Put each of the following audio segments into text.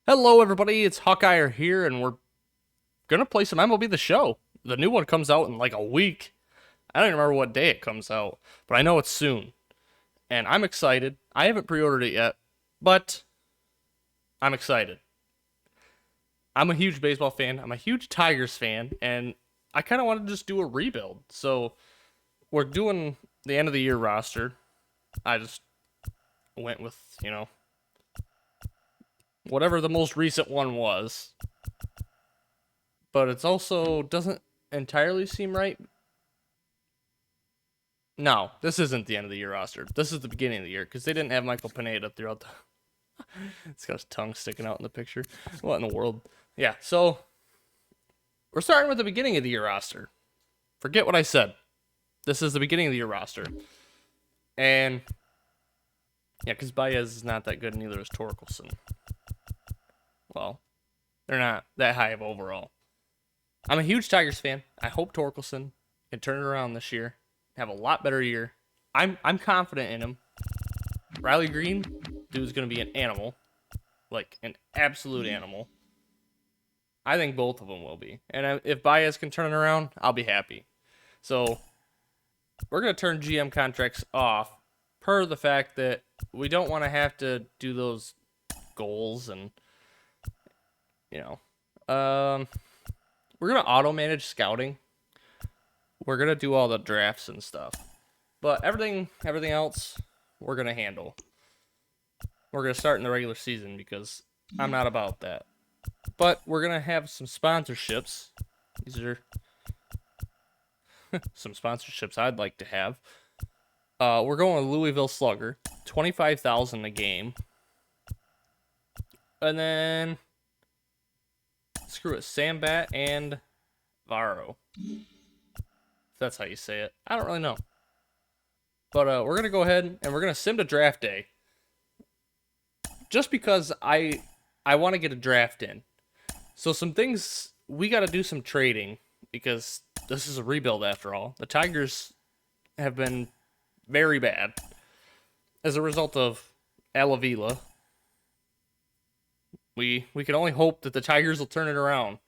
Hello, everybody. It's Hawkeye here, and we're gonna play some MLB The Show. The new one comes out in like a week. I don't even remember what day it comes out, but I know it's soon, and I'm excited. I haven't pre-ordered it yet, but I'm excited. I'm a huge baseball fan. I'm a huge Tigers fan, and I kind of want to just do a rebuild. So we're doing the end of the year roster. I just went with whatever the most recent one was, but it's also doesn't entirely seem right. No, this isn't the end of the year roster. This is the beginning of the year because they didn't have Michael Pineda throughout the. It's got his tongue sticking out in the picture. What in the world? Yeah, so we're starting with the beginning of the year roster. Forget what I said. This is the beginning of the year roster, and yeah, because Baez is not that good, and neither is Torkelson. Well, they're not that high of overall. I'm a huge Tigers fan. I hope Torkelson can turn it around this year, have a lot better year. I'm confident in him. Riley Green, dude's gonna be an animal, like an absolute animal. I think both of them will be, and if Baez can turn it around, I'll be happy. So we're gonna turn GM contracts off, per the fact that we don't want to have to do those goals and you know, we're gonna auto manage scouting. We're gonna do all the drafts and stuff, but everything else we're gonna handle. We're going to start in the regular season because I'm not about that. But we're going to have some sponsorships. These are some sponsorships I'd like to have. We're going with Louisville Slugger, $25,000 a game. And then screw it, Sambat and Varo. If that's how you say it. I don't really know. But we're going to go ahead and we're going to sim to draft day. Just because I want to get a draft in. So some things, we got to do some trading because this is a rebuild after all. The Tigers have been very bad as a result of Alavila. We can only hope that the Tigers will turn it around.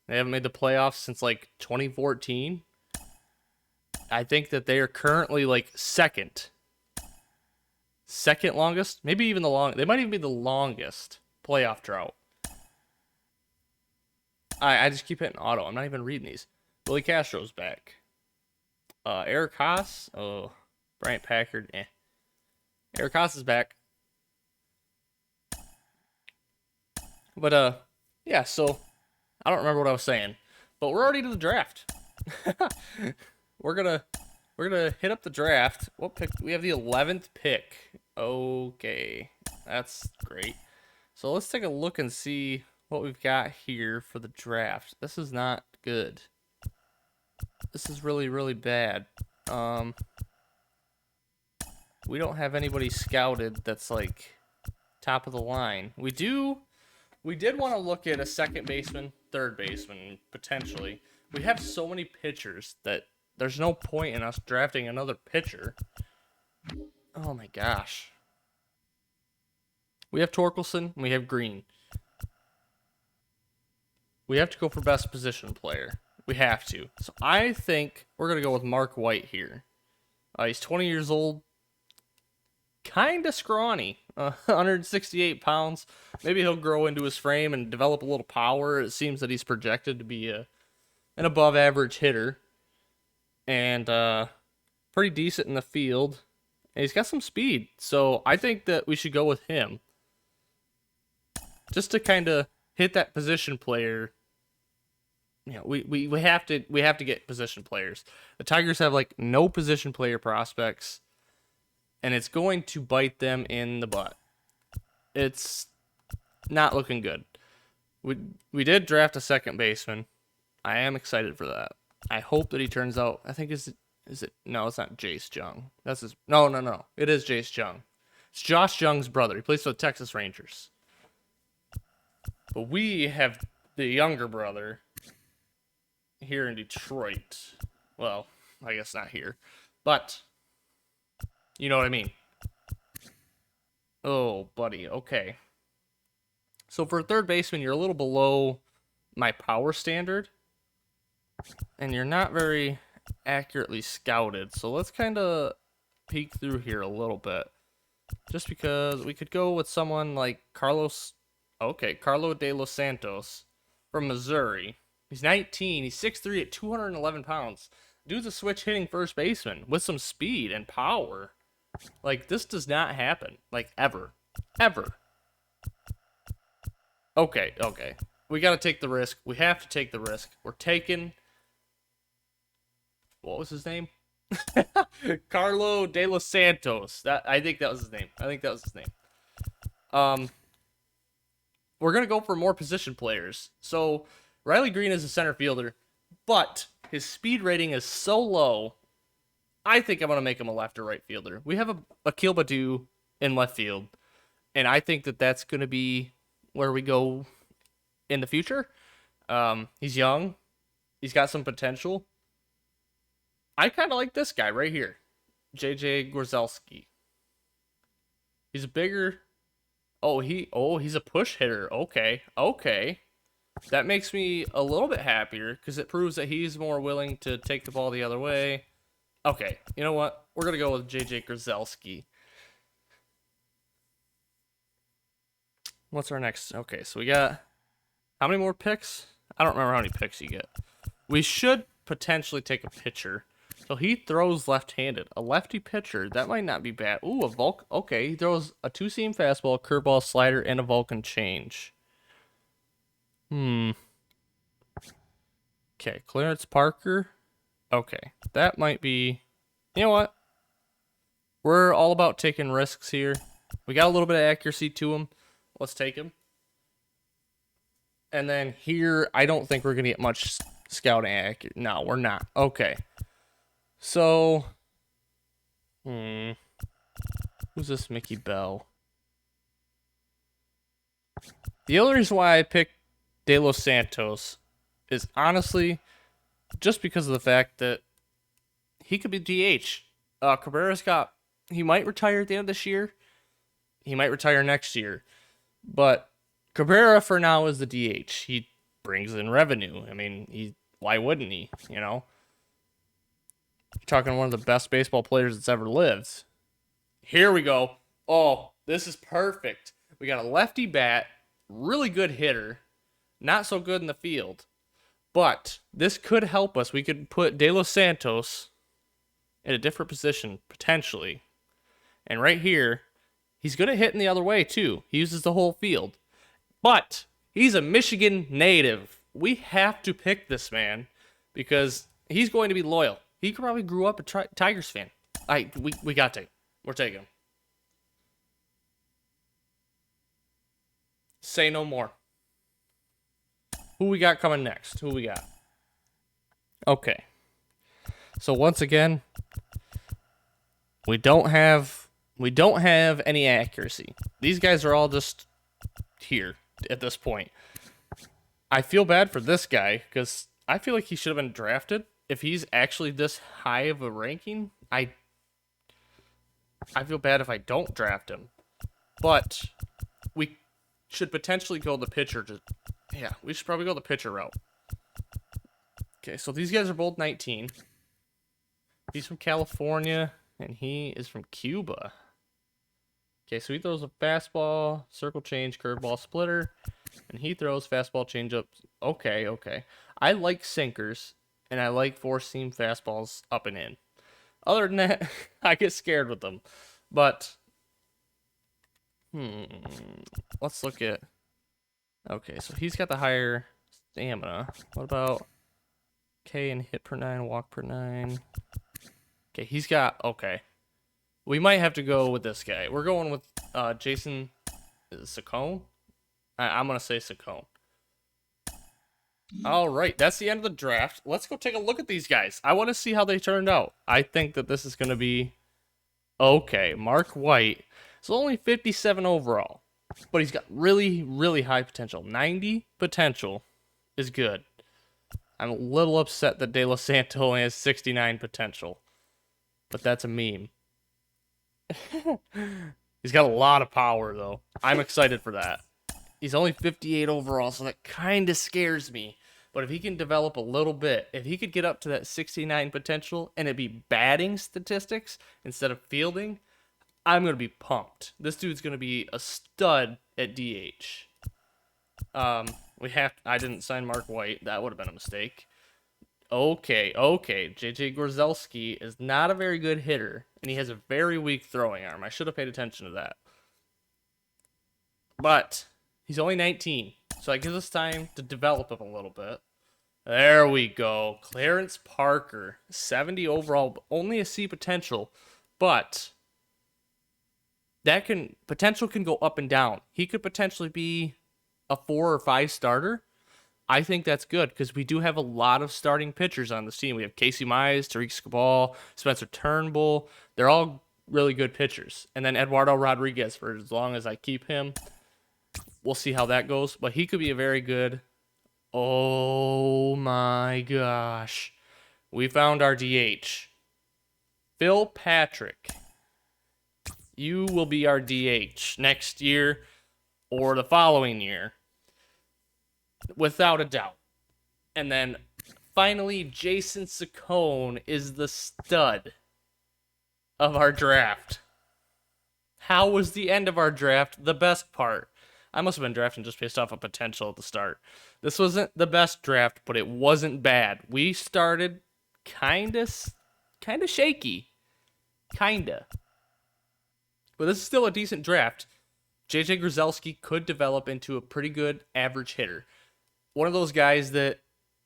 They haven't made the playoffs since like 2014. I think that they are currently like second longest, maybe even the longest. They might even be the longest playoff drought. I just keep hitting auto. I'm not even reading these. Billy Castro's back. Eric Haas. Oh, Bryant Packard. Eric Haas is back. But yeah. So I don't remember what I was saying, but we're already to the draft. we're gonna hit up the draft. What pick? We have the 11th pick. Okay, that's great. So let's take a look and see what we've got here for the draft. This is not good. This is really, really bad. We don't have anybody scouted that's like top of the line. We did want to look at a second baseman, third baseman, potentially. We have so many pitchers that there's no point in us drafting another pitcher. Oh my gosh. We have Torkelson and we have Green. We have to go for best position player. We have to. So I think we're going to go with Mark White here. He's 20 years old. Kind of scrawny. 168 pounds. Maybe he'll grow into his frame and develop a little power. It seems that he's projected to be an above average hitter. And pretty decent in the field. And he's got some speed. So I think that we should go with him. Just to kind of hit that position player. You know, we have to get position players. The Tigers have like no position player prospects, and it's going to bite them in the butt. It's not looking good. We did draft a second baseman. I am excited for that. I hope that he turns out. I think is it? No, it's not Jace Jung. That's his. No. It is Jace Jung. It's Josh Jung's brother. He plays for the Texas Rangers. But we have the younger brother here in Detroit. Well, I guess not here. But you know what I mean. Oh, buddy. Okay. So for a third baseman, you're a little below my power standard, and you're not very accurately scouted. So let's kind of peek through here a little bit, just because we could go with someone like Carlo de los Santos from Missouri. He's 19. He's 6'3" at 211 pounds. Dude's a switch hitting first baseman with some speed and power. Like, this does not happen. Like, ever. Ever. Okay. We got to take the risk. We have to take the risk. We're taking... What was his name? Carlo de los Santos. I think that was his name. We're going to go for more position players. So, Riley Green is a center fielder, but his speed rating is so low, I think I'm going to make him a left or right fielder. We have a Akil Baddoo in left field, and I think that that's going to be where we go in the future. He's young. He's got some potential. I kind of like this guy right here, JJ Grzelski. He's a bigger... he's a push hitter. Okay. That makes me a little bit happier because it proves that he's more willing to take the ball the other way. Okay, you know what? We're going to go with JJ Grzelski. What's our next? Okay, so we got... How many more picks? I don't remember how many picks you get. We should potentially take a pitcher. So he throws left-handed. A lefty pitcher, that might not be bad. Ooh, a Vulcan. Okay, he throws a two-seam fastball, curveball, slider, and a Vulcan change. Okay, Clarence Parker. Okay, that might be... You know what? We're all about taking risks here. We got a little bit of accuracy to him. Let's take him. And then here, I don't think we're going to get much scouting accuracy. No, we're not. Okay. So, who's this Mickey Bell? The only reason why I picked De Los Santos is honestly just because of the fact that he could be DH. He might retire at the end of this year. He might retire next year. But Cabrera for now is the DH. He brings in revenue. I mean, why wouldn't he, you know? You're talking one of the best baseball players that's ever lived. Here we go. Oh, this is perfect. We got a lefty bat, really good hitter, not so good in the field. But this could help us. We could put De Los Santos in a different position, potentially. And right here, he's good at hitting the other way, too. He uses the whole field. But he's a Michigan native. We have to pick this man because he's going to be loyal. He probably grew up a Tigers fan. We got to. We're taking him. Say no more. Who we got coming next? Who we got? Okay. So once again, we don't have any accuracy. These guys are all just here at this point. I feel bad for this guy because I feel like he should have been drafted. If he's actually this high of a ranking, I feel bad if I don't draft him. But we should potentially go the pitcher. We should probably go the pitcher route. Okay, so these guys are both 19. He's from California, and he is from Cuba. Okay, so he throws a fastball, circle change, curveball, splitter, and he throws fastball, changeup. Okay. I like sinkers, and I like four-seam fastballs up and in. Other than that, I get scared with them. But, let's look at... Okay, so he's got the higher stamina. What about K and hit per 9, walk per 9? Okay, he's got... Okay. We might have to go with this guy. We're going with Jason Saccone. I'm going to say Saccone. All right, that's the end of the draft. Let's go take a look at these guys. I want to see how they turned out. I think that this is going to be okay. Mark White is only 57 overall, but he's got really, really high potential. 90 potential is good. I'm a little upset that De Los Santos only has 69 potential, but that's a meme. He's got a lot of power, though. I'm excited for that. He's only 58 overall, so that kind of scares me. But if he can develop a little bit, if he could get up to that 69 potential and it be batting statistics instead of fielding, I'm going to be pumped. This dude's going to be a stud at DH. I didn't sign Mark White. That would have been a mistake. Okay. JJ Gorzelski is not a very good hitter, and he has a very weak throwing arm. I should have paid attention to that. But he's only 19, so that gives us time to develop him a little bit. There we go. Clarence Parker, 70 overall, only a C potential, but potential can go up and down. He could potentially be a 4 or 5 starter. I think that's good because we do have a lot of starting pitchers on this team. We have Casey Mize, Tariq Skubal, Spencer Turnbull. They're all really good pitchers. And then Eduardo Rodriguez, for as long as I keep him. We'll see how that goes. But he could be a very good... Oh my gosh. We found our DH. Phil Patrick. You will be our DH next year or the following year. Without a doubt. And then finally, Jason Saccone is the stud of our draft. How was the end of our draft the best part? I must have been drafting just based off of potential at the start. This wasn't the best draft, but it wasn't bad. We started kind of shaky. Kinda. But this is still a decent draft. JJ Grzelski could develop into a pretty good average hitter. One of those guys that,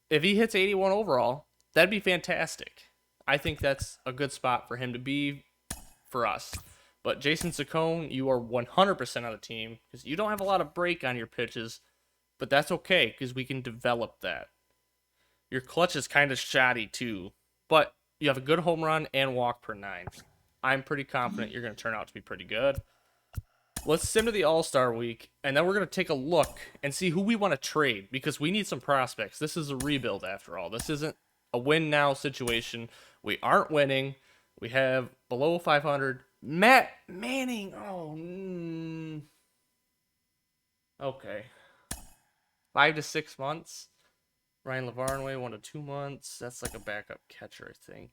if he hits 81 overall, that'd be fantastic. I think that's a good spot for him to be for us. But Jason Saccone, you are 100% on the team because you don't have a lot of break on your pitches, but that's okay because we can develop that. Your clutch is kind of shoddy too, but you have a good home run and walk per 9. I'm pretty confident you're going to turn out to be pretty good. Let's sim to the All-Star week, and then we're going to take a look and see who we want to trade because we need some prospects. This is a rebuild after all. This isn't a win-now situation. We aren't winning. We have below 500. Matt Manning. Okay. 5 to 6 months. Ryan Lavarnway, 1 to 2 months. That's like a backup catcher, I think.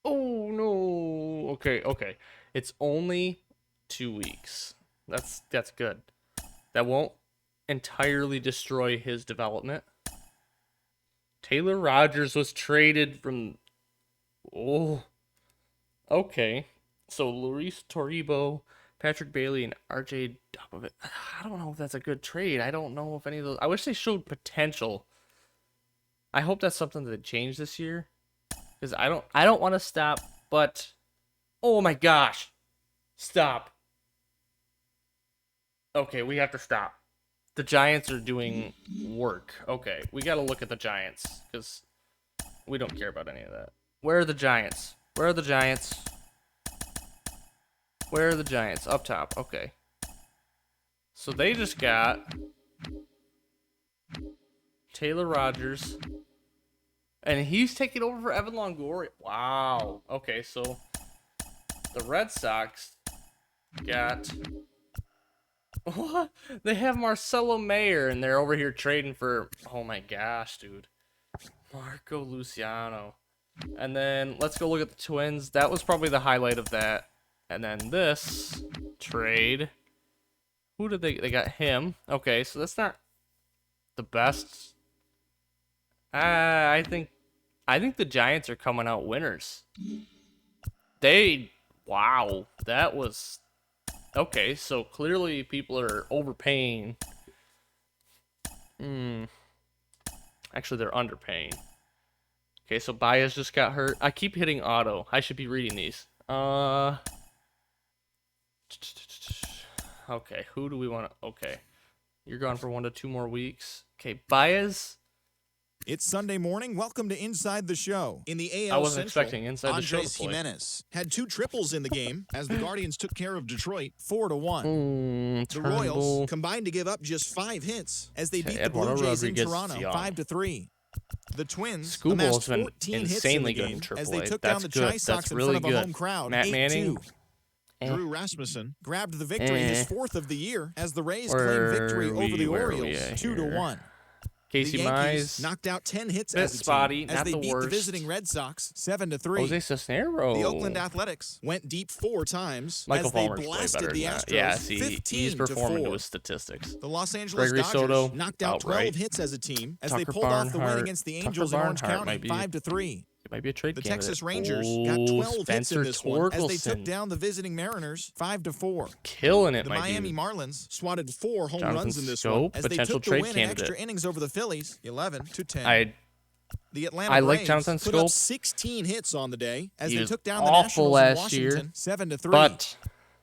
Oh, no. Okay. It's only 2 weeks. That's good. That won't entirely destroy his development. Taylor Rogers was traded from... Oh. Okay. So, Luis Toribio, Patrick Bailey, and RJ Dopovich. I don't know if that's a good trade. I don't know if any of those... I wish they showed potential. I hope that's something that changed this year. Because I don't want to stop, but... Oh my gosh. Stop. Okay, we have to stop. The Giants are doing work. Okay, we got to look at the Giants. Because we don't care about any of that. Where are the Giants? Where are the Giants? Where are the Giants? Up top. Okay. So they just got... Taylor Rogers... And he's taking over for Evan Longoria. Wow. Okay, so the Red Sox got... What? They have Marcelo Mayer, and they're over here trading for... Oh my gosh, dude. Marco Luciano. And then let's go look at the Twins. That was probably the highlight of that. And then this trade. Who did they got him. Okay, so that's not the best... I think the Giants are coming out winners. Wow, that was... Okay, so clearly people are overpaying. Actually, they're underpaying. Okay, so Baez just got hurt. I keep hitting auto. I should be reading these. Okay, who do we want to... Okay, you're gone for 1 to 2 more weeks. Okay, Baez... It's Sunday morning. Welcome to Inside the Show. In the AL I wasn't Central, expecting Inside the Show Andres to play. Jimenez had 2 triples in the game as the Guardians took care of Detroit 4-1. The Royals combined to give up just 5 hits as they beat the Blue Jays in Toronto 5-3. The Twins amassed 14 hits in the game as they took down the Chi Sox in front of a home crowd 8-2. Drew Rasmussen grabbed the victory, his 4th of the year, as the Rays claimed victory over the Orioles 2-1. Casey The Yankees Mize knocked out 10 hits bit as a spotty, team as not they the beat worst. the visiting Red Sox 7-3. Jose Cisneros. The Oakland Athletics went deep 4 times Michael as they Fulmer's way blasted better the than that. Astros Yeah, see, he's performing to 15-4. his statistics. The Los Angeles Gregory Dodgers Soto, knocked out 12 outright. hits as a team as Tucker they pulled off the win Barnhart. against the Tucker Angels in Orange Barnhart County might be- 5-3. It might be a trade The candidate. Texas Rangers got 12 hits Spencer in this one as they Torkelson. took down the visiting Mariners 5-4. Killing it, The my Miami dude. Marlins swatted 4 home Jonathan runs in this Scope, one as they potential took the trade win in candidate. extra innings over the Phillies 11-10. The Atlanta I like Braves Jonathan put up Scope. 16 hits on the day as He they was took down the awful Nationals in last year, Washington 7-3. But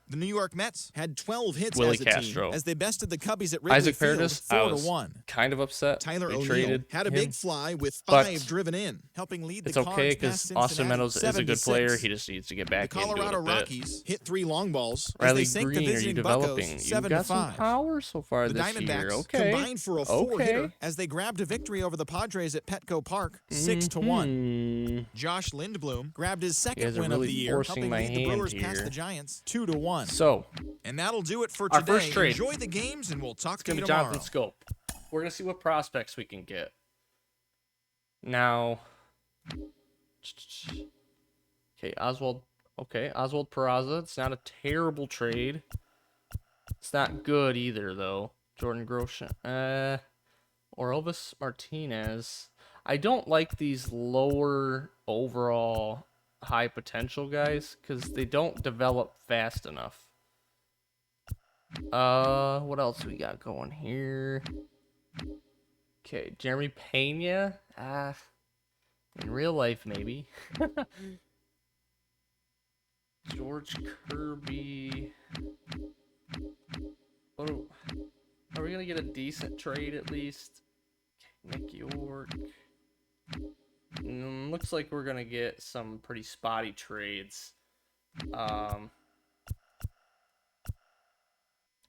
The New York Mets had 12 hits Willie as a Castro. team as they bested the Cubbies at Wrigley Isaac Field Paredes, I was 4-1. kind of upset. Tyler They O'Neill traded had a him. big fly with But 5 driven in, helping lead the It's okay Cards because past Austin Cincinnati Meadows is a good 7-6. player. He just needs to get The back into it Colorado a bit. Rockies hit 3 long balls as Riley they sank the Green, are you visiting developing? Buccos You've got some 7-5. power so far The this Diamondbacks year. Okay. combined for a 4-hitter as they grabbed a victory over the Padres at Petco Park 6-1. Josh Lindblom grabbed his You guys second are win really of the year, forcing helping my lead the hand Brewers past here. the Giants 2-1. So, And that'll do it for our today. first trade. Enjoy the games, and we'll talk it's to going you to be tomorrow. Jonathan Scope. We're going to see what prospects we can get. Now, okay, Oswald Peraza. It's not a terrible trade. It's not good either, though. Jordan Grosjean. Or Elvis Martinez. I don't like these lower overall high potential guys because they don't develop fast enough. What else we got going here? Okay, Jeremy Pena. In real life, maybe. George Kirby. Are we gonna get a decent trade at least? Okay, Nick York. Looks like we're gonna get some pretty spotty trades.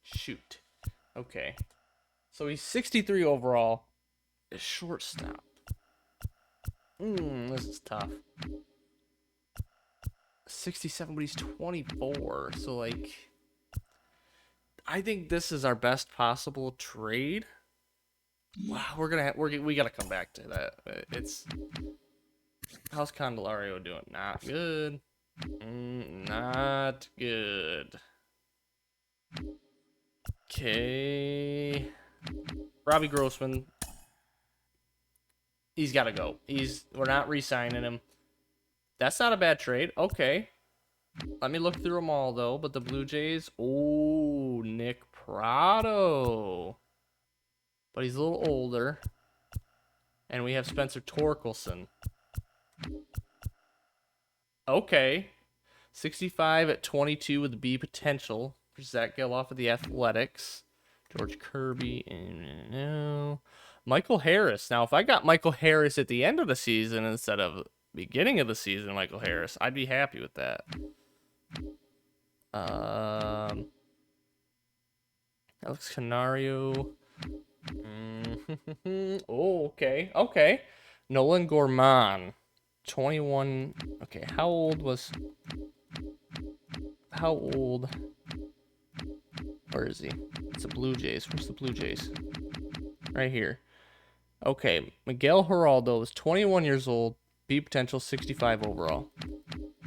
Shoot. Okay. So he's 63 overall. Is shortstop. This is tough. 67, but he's 24. So like, I think this is our best possible trade. Wow, we gotta come back to that. It's how's Candelario doing? Not good. Not good. Okay. Robbie Grossman. He's got to go. We're not re-signing him. That's not a bad trade. Okay. Let me look through them all, though. But the Blue Jays. Oh, Nick Prado. But he's a little older. And we have Spencer Torkelson. Okay. 65 at 22 with the B potential. For Zach Geloff of the Athletics. George Kirby. No. Michael Harris. Now, if I got Michael Harris at the end of the season instead of beginning of the season, Michael Harris, I'd be happy with that. Alex Canario. Oh, okay. Okay. Nolan Gorman. 21. Okay, how old? Where is he? It's the Blue Jays. Where's the Blue Jays? Right here. Okay, Miguel Geraldo is 21 years old, B potential, 65 overall.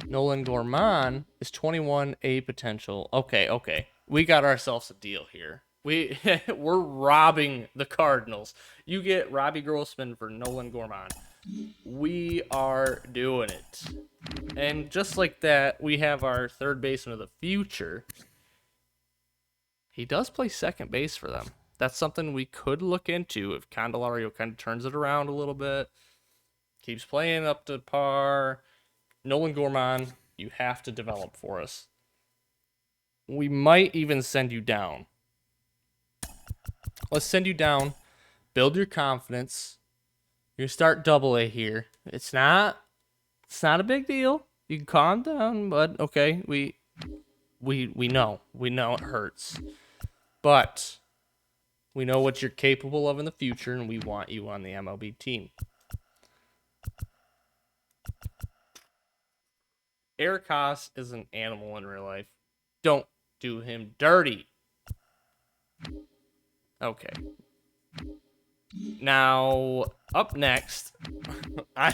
Nolan Gorman is 21, A potential. Okay. We got ourselves a deal here. We're robbing the Cardinals. You get Robbie Grossman for Nolan Gorman. We are doing it. And just like that, we have our third baseman of the future. He does play second base for them. That's something we could look into if Candelario kind of turns it around a little bit. Keeps playing up to par. Nolan Gorman, you have to develop for us. We might even send you down. Let's send you down. Build your confidence. You start AA here. It's not a big deal. You can calm down, but okay, we know it hurts. But we know what you're capable of in the future, and we want you on the MLB team. Eric Haas is an animal in real life. Don't do him dirty. Okay. Now, up next, I'm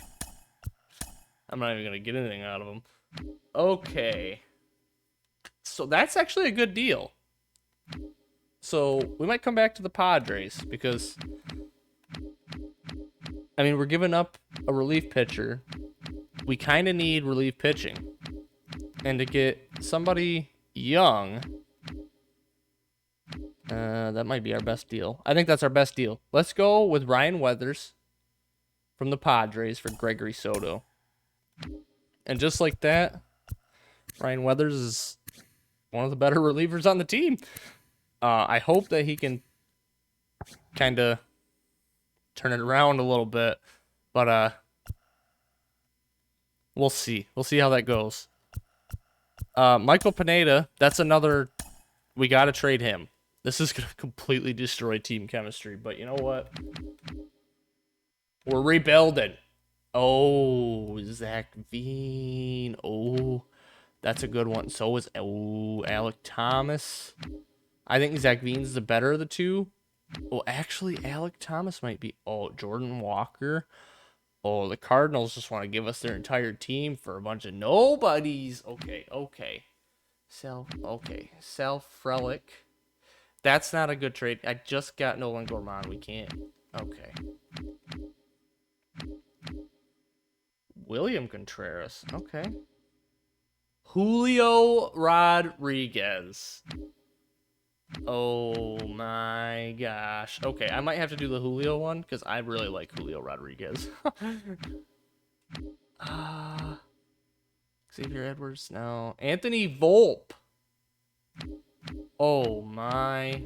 not even going to get anything out of him. Okay. So that's actually a good deal. So we might come back to the Padres because, I mean, we're giving up a relief pitcher. We kind of need relief pitching. And to get somebody young, that might be our best deal. I think that's our best deal. Let's go with Ryan Weathers from the Padres for Gregory Soto. And just like that, Ryan Weathers is one of the better relievers on the team. I hope that he can kind of turn it around a little bit. But we'll see. We'll see how that goes. Michael Pineda, that's another... We got to trade him. This is going to completely destroy team chemistry. But you know what? We're rebuilding. Oh, Zach Veen. Oh, that's a good one. So is Alec Thomas. I think Zach Veen's the better of the two. Well, actually, Alec Thomas might be... Oh, Jordan Walker. Oh, the Cardinals just want to give us their entire team for a bunch of nobodies. Okay. Sal Frelick. That's not a good trade. I just got Nolan Gorman. We can't. Okay. William Contreras. Okay. Julio Rodriguez. Oh my gosh. Okay, I might have to do the Julio one because I really like Julio Rodriguez. Xavier Edwards, no. Anthony Volpe. Oh my.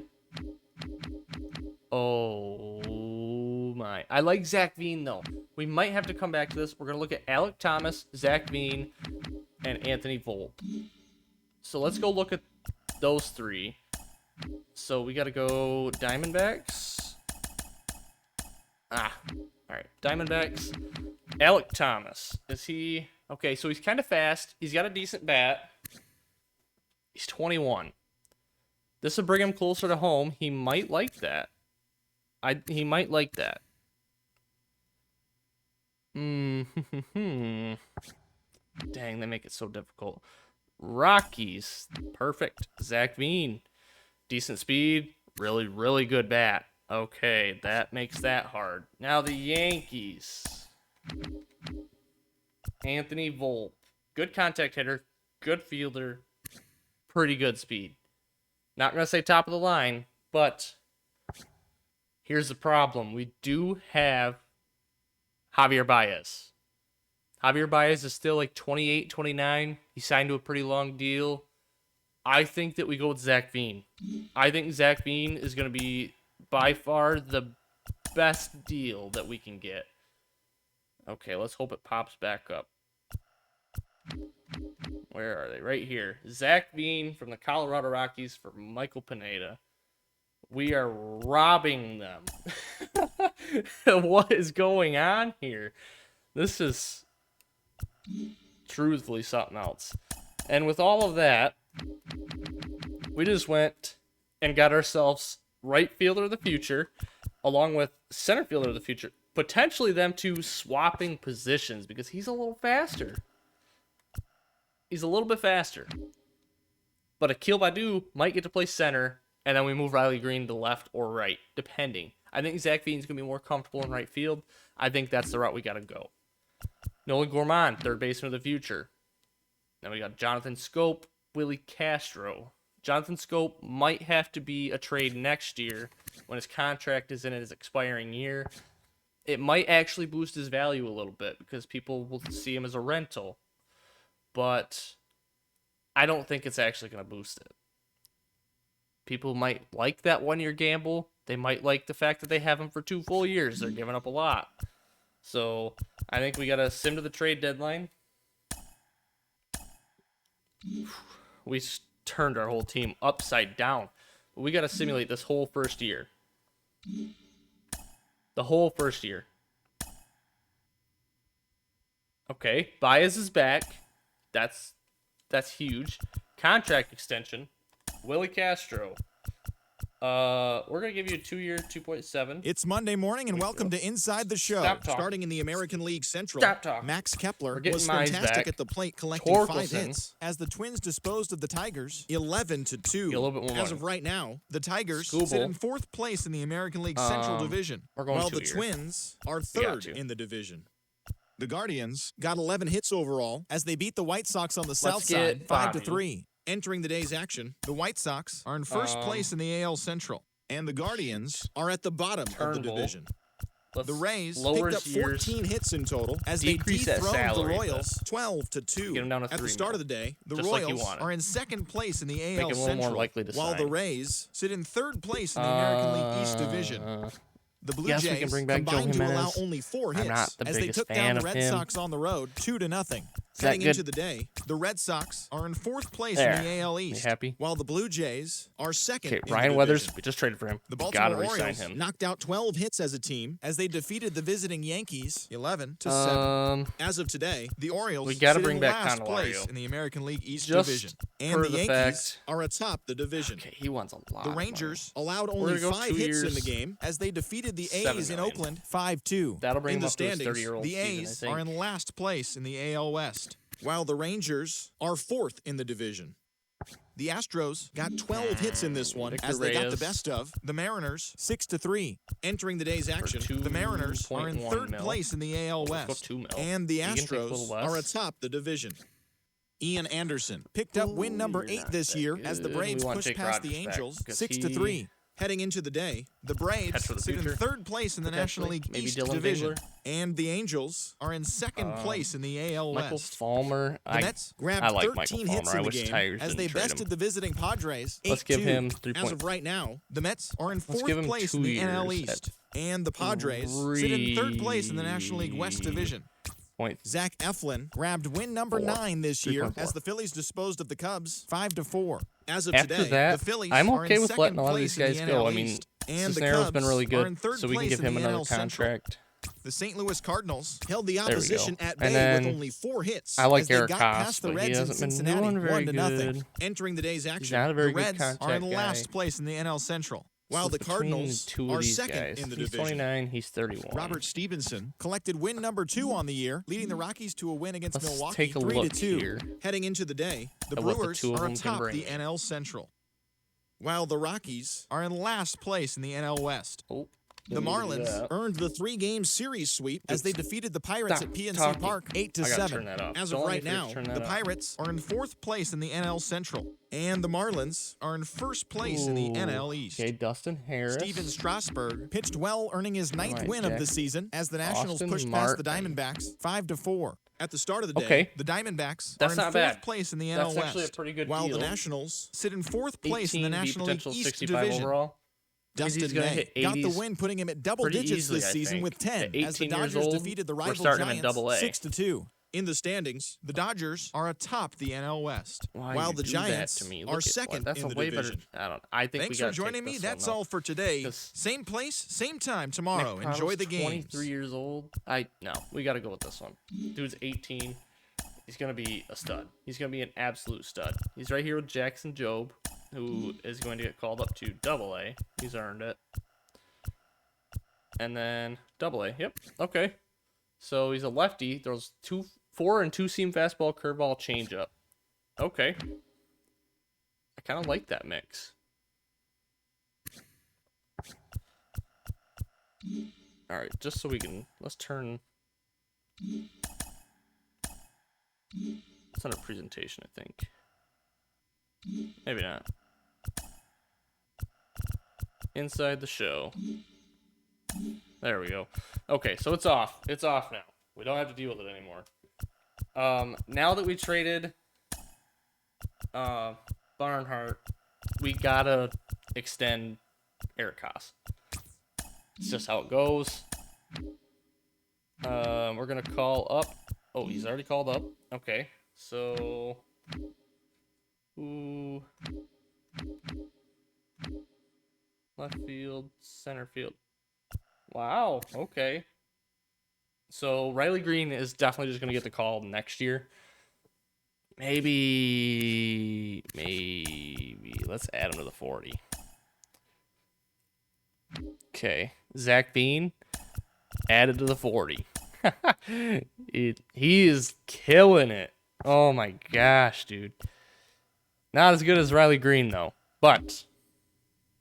Oh my. I like Zach Veen though. We might have to come back to this. We're going to look at Alec Thomas, Zach Veen, and Anthony Volpe. So let's go look at those three. So we got to go Diamondbacks. All right. Diamondbacks. Alec Thomas. Is he... Okay, so he's kind of fast. He's got a decent bat. He's 21. This will bring him closer to home. He might like that. He might like that. Dang, they make it so difficult. Rockies. Perfect. Zach Veen. Decent speed. Really, really good bat. Okay, that makes that hard. Now the Yankees. Anthony Volpe. Good contact hitter. Good fielder. Pretty good speed. Not going to say top of the line, but here's the problem. We do have Javier Baez. Javier Baez is still like 28, 29. He signed to a pretty long deal. I think that we go with Zach Veen. I think Zach Veen is going to be by far the best deal that we can get. Okay, let's hope it pops back up. Where are they? Right here. Zach Veen from the Colorado Rockies for Michael Pineda. We are robbing them. What is going on here? This is truthfully something else. And with all of that, we just went and got ourselves right fielder of the future, along with center fielder of the future. Potentially them two swapping positions because he's a little faster. He's a little bit faster. But Akil Baddoo might get to play center, and then we move Riley Green to left or right, depending. I think Zach Veen's going to be more comfortable in right field. I think that's the route we got to go. Nolan Gorman, third baseman of the future. Then we got Jonathan Scope, Willie Castro. Jonathan Scope might have to be a trade next year when his contract is in his expiring year. It might actually boost his value a little bit because people will see him as a rental. But I don't think it's actually going to boost it. People might like that one-year gamble. They might like the fact that they have him for 2 full years. They're giving up a lot. So I think we got to sim to the trade deadline. We turned our whole team upside down. We got to simulate this whole first year. The whole first year. Okay, Baez is back. That's huge. contract extension, Willie Castro. We're gonna give you a 2-year, 2.7. It's Monday morning, and welcome to Inside the Show. Stop talking. Starting in the American League Central, Stop talking. Max Kepler We're getting was Mize fantastic back. at the plate, collecting 5 Torkelson. hits as the Twins disposed of the Tigers 11-2. Get a little bit more As money. of right now, the Tigers Scooble. sit in 4th place in the American League Central Division, we're going while 2 the years. Twins are We got 3rd to. in the division. The Guardians got 11 hits overall as they beat the White Sox on the south side get Bobby. 5-3. Entering the day's action, the White Sox are in 1st place in the AL Central, and the Guardians are at the bottom of the Turnbull. division. Let's The Rays lower picked up his years. 14 hits in total as they Decrease that dethroned the salary a Royals 12-2. Get 'em down to At the 3 start mil. of the day, the Just like you Royals wanted. are in 2nd place in the AL Make 'em a little Central, more likely to while sign. the Rays sit in 3rd place in the American League East Division. The Blue Yes, we Jays can bring back Joe combined to allow Jimenez. only 4 I'm hits not the as they biggest took down fan the of Red him. Sox on the road 2-0. that Heading good? into the day, the Red Sox are in 4th place There. in the AL You East, happy? while the Blue Jays are 2nd Okay, in Ryan the Weathers, division. we just traded for him. The Gotta Baltimore re-sign Orioles him. knocked out 12 hits as a team as they defeated the visiting Yankees 11-7. As of today, the Orioles we gotta sit bring in back last place Candelario. in the American League East Just Division, for and the the Yankees fact- are atop the division. Okay, he wants a lot. The of money. Rangers allowed We're only gonna go 5 2 hits in years, the game as they defeated the 7 A's in million. Oakland 5-2. That'll bring in him the up to his standings, 30-year-old the season, I A's think. are in last place in the AL West, while the Rangers are 4th in the division. The Astros got 12 hits in this one Victor as they got the Reyes. best of the Mariners 6-3. Entering the day's action, the Mariners are in 2.1 3rd mil. place in the AL Let's go West, 2 mil. and the You can take a little Astros less. are atop the division. Ian Anderson picked up win number you're 8 not this that year as the good. Braves We want pushed Jake past the Rogers back, Angels 'cause 6-3. Heading into the day, the Braves Catch for the sit in future. 3rd place in the National Potentially. League Maybe East Dylan Division, Dingler. and the Angels are in 2nd place in the AL Michael West. Falmer. The Mets grabbed I like 13 Michael hits Falmer. in I the wish game Tigers as didn't they trade bested him. the visiting Padres 8-2. Let's give him 3 As of right now, the Mets are in Let's 4th give him place 2 in the NL years East, and the Padres sit in 3rd place in the National League West Division. Point. Zach Eflin grabbed win number 4. 9 this year 3.4. as the Phillies disposed of the Cubs 5-4. As of After today, that, the Phillies I'm are okay in with 2nd letting a lot of place these guys in the go. NL I mean, East, and the Cisneros Cubs been really are good, in 3rd so we can place give in him the another NL Central. contract. The St. Louis Cardinals held the we go. opposition at And bay then with only 4 hits. I like as they Eric got Haas, past the but he Reds in hasn't been Cincinnati doing very 1-0. good. Entering the day's action, not a very the good Reds are in contact guy. last place in the NL Central, while So the between Cardinals two of are these 2nd guys, in the he's division. 29, he's 31. Robert Stevenson collected win number 2 on the year, leading the Rockies to a win against Let's Milwaukee take a look 3-2. here Heading into the day, the at what the Brewers two of are them can atop bring the me. NL Central, while the Rockies are in last place in the NL West. Oh, The didn't mean to do Marlins that. earned the 3-game series sweep as they defeated the Pirates Stop at PNC talking. Park I gotta 8-7. turn that off. As Don't of let me right forget now, to turn that the off. Pirates are in 4th place in the NL Central, and the Marlins are in 1st place in the Ooh, NL East. Okay, Dustin Harris. Steven Strasburg pitched well, earning his 9th Right, win of the Jack. season as the Nationals Austin pushed past the Martin. Diamondbacks 5-4. At the start of the day, Okay. the Diamondbacks That's are in not 4th bad. place in the NL That's West, actually a pretty good while deal. the Nationals sit in 4th place in 18 the beat National League potential East 65 Division. overall. Dustin he's gonna May hit got the 80s win, putting him at double pretty digits easily, this I season think. with 10 At as the 18 years Dodgers old, defeated the we're rival starting him in Giants Double A. 6-2. In the standings, the Dodgers are atop the NL West, Why while you the do that Giants to me? are Look at- 2nd that's in a the way division. better. I think Thanks we for joining me. That's all for today. 'Cause Same place, same time tomorrow. Nick Enjoy Pratto's the games. 23 years old. No, we got to go with this one. Dude's 18. He's gonna be a stud. He's gonna be an absolute stud. He's right here with Jackson Jobe, who is going to get called up to Double A. He's earned it. And then Double A. Yep. Okay. So he's a lefty. Throws 4 and 2-seam fastball, curveball, changeup. Okay. I kind of like that mix. All right, just so we can let's turn. It's not a presentation, I think. Maybe not. Inside the show. There we go. Okay, so it's off. It's off now. We don't have to deal with it anymore. Now that we traded Barnhart, we gotta extend Eric Haas. It's just how it goes. We're gonna call up. Oh, he's already called up. Okay, so ooh, left field, center field. Wow. Okay. So Riley Green is definitely just gonna get the call next year. Maybe. Let's add him to the 40. Okay. Zach Bean, added to the 40. He is killing it. Oh my gosh, dude. Not as good as Riley Green, though. But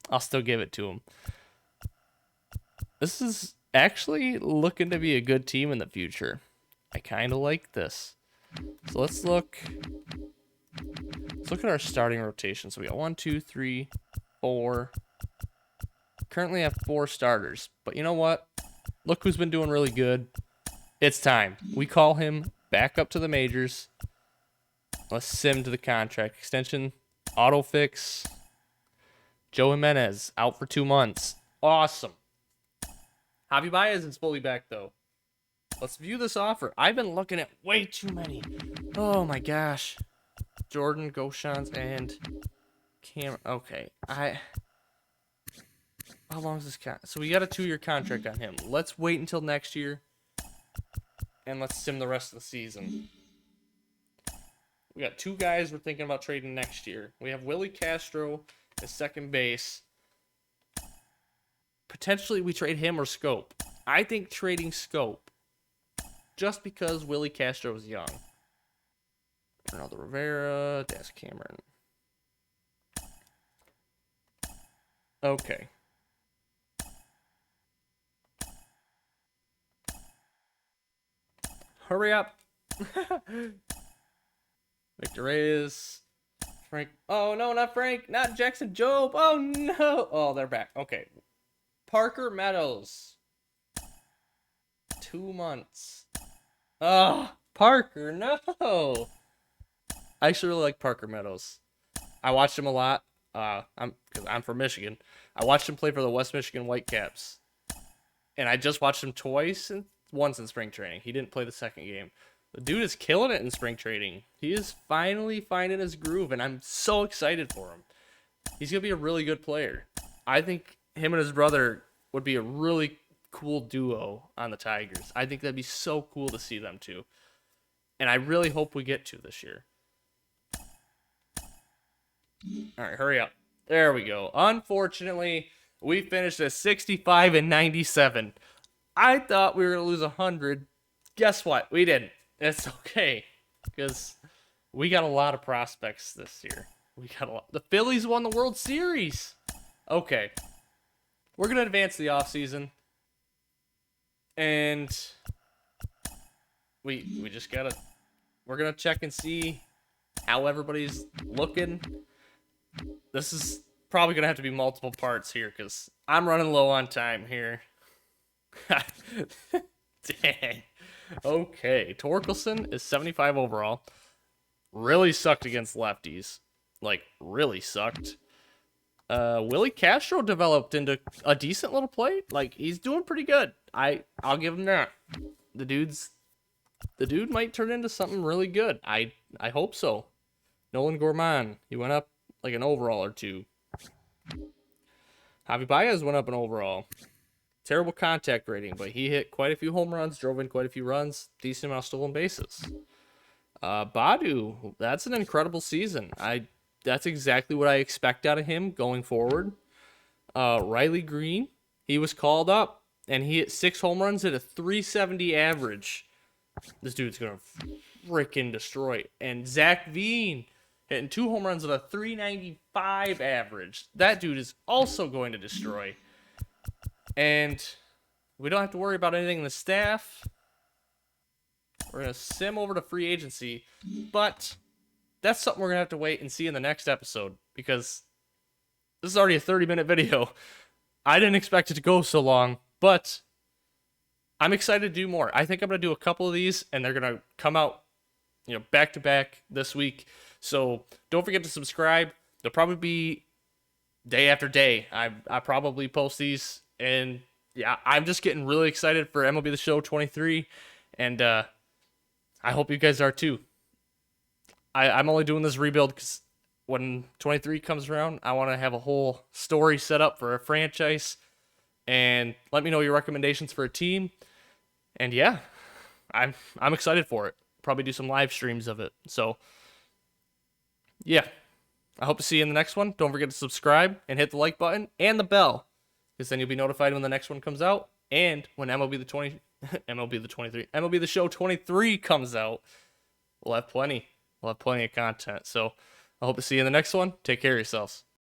I'll still give it to him. This is actually looking to be a good team in the future. I kind of like this. So let's look at our starting rotation. So we got 1, 2, 3, 4. Currently have 4 starters. But you know what? Look who's been doing really good. It's time. We call him back up to the majors. Let's sim to the contract extension. Auto fix. Joe Jimenez out for 2 months. Awesome. Javi Baez is fully back, though. Let's view this offer. I've been looking at way too many. Oh, my gosh. Jordan, Goshans, and Cameron. Okay. How long is this contract? So we got a 2-year contract on him. Let's wait until next year. And let's sim the rest of the season. We got 2 guys we're thinking about trading next year. We have Willie Castro at second base. Potentially we trade him or Scope. I think trading Scope. Just because Willie Castro is young. Ronaldo Rivera, Des Cameron. Okay. Hurry up. Victor Reyes. Frank. Oh, no, not Frank. Not Jackson Jobe. Oh, no. Oh, they're back. Okay. Parker Meadows. 2 months. Oh, Parker, no. I actually really like Parker Meadows. I watched him a lot. Because I'm from Michigan. I watched him play for the West Michigan Whitecaps. And I just watched him once in spring training. He didn't play the second game. The dude is killing it in spring training. He is finally finding his groove, and I'm so excited for him. He's going to be a really good player. I think him and his brother would be a really cool duo on the Tigers. I think that'd be so cool to see them two. And I really hope we get to this year. All right, hurry up. There we go. Unfortunately, we finished at 65 and 97. I thought we were going to lose 100. Guess what? We didn't. It's okay. Because we got a lot of prospects this year. The Phillies won the World Series. Okay. We're going to advance the offseason. And we just got to... We're going to check and see how everybody's looking. This is probably going to have to be multiple parts here because I'm running low on time here. Dang. Okay. Torkelson is 75 overall. Really sucked against lefties. Like, really sucked. Willie Castro developed into a decent little play. Like, he's doing pretty good. I'll give him that. The dude might turn into something really good. I hope so. Nolan Gorman, he went up like an overall or 2. Javi Baez went up an overall. Terrible contact rating, but he hit quite a few home runs, drove in quite a few runs, decent amount of stolen bases. Badu, that's an incredible season. That's exactly what I expect out of him going forward. Riley Green, he was called up, and he hit 6 home runs at a 370 average. This dude's going to freaking destroy. And Zach Veen hitting 2 home runs at a 395 average. That dude is also going to destroy. And we don't have to worry about anything in the staff. We're going to sim over to free agency. But that's something we're going to have to wait and see in the next episode. Because this is already a 30-minute video. I didn't expect it to go so long. But I'm excited to do more. I think I'm going to do a couple of these. And they're going to come out, back to back this week. So don't forget to subscribe. They'll probably be day after day. I probably post these. And yeah, I'm just getting really excited for MLB The Show 23. And I hope you guys are too. I'm only doing this rebuild because when 23 comes around, I want to have a whole story set up for a franchise. And let me know your recommendations for a team. And yeah, I'm excited for it. Probably do some live streams of it. So yeah, I hope to see you in the next one. Don't forget to subscribe and hit the like button and the bell, because then you'll be notified when the next one comes out. And when MLB The Show 23 comes out, we'll have plenty of content. So I hope to see you in the next one. Take care of yourselves.